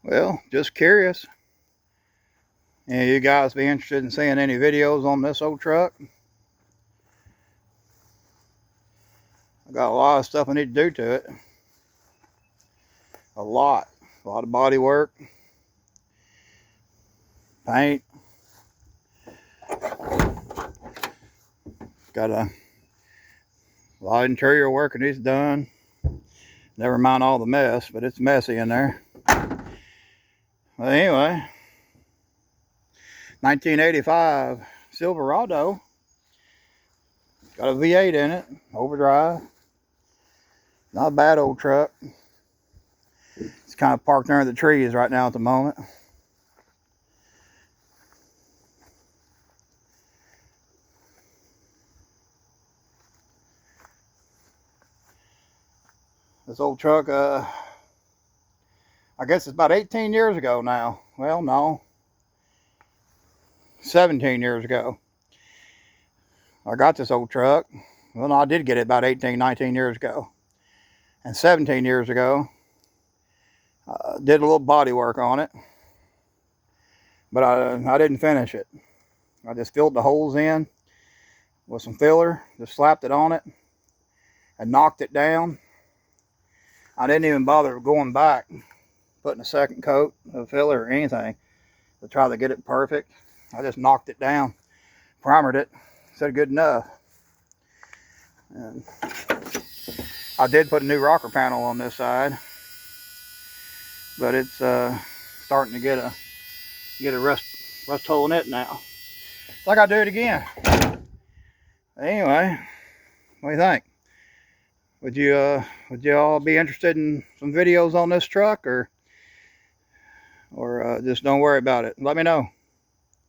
Well, just curious. And you guys be interested in seeing any videos on this old truck? I got a lot of stuff I need to do to it. A lot of body work, paint. Got a lot of interior work that needs done. Never mind all the mess, but it's messy in there. But anyway, 1985 Silverado. Got a V8 in it, overdrive. Not a bad old truck. It's kind of parked under the trees right now at the moment. This old truck, I guess it's about 18 years ago now. Well, no, 17 years ago. I got this old truck. Well, no, I did get it about 18, 19 years ago. And 17 years ago, did a little body work on it. But I didn't finish it. I just filled the holes in with some filler, just slapped it on it, and knocked it down. I didn't even bother going back, putting a second coat of filler or anything to try to get it perfect. I just knocked it down, primered it, said good enough. And I did put a new rocker panel on this side, but it's starting to get a rust hole in it now. So I gotta do it again. Anyway, what do you think? Would you all be interested in some videos on this truck, or just don't worry about it? Let me know.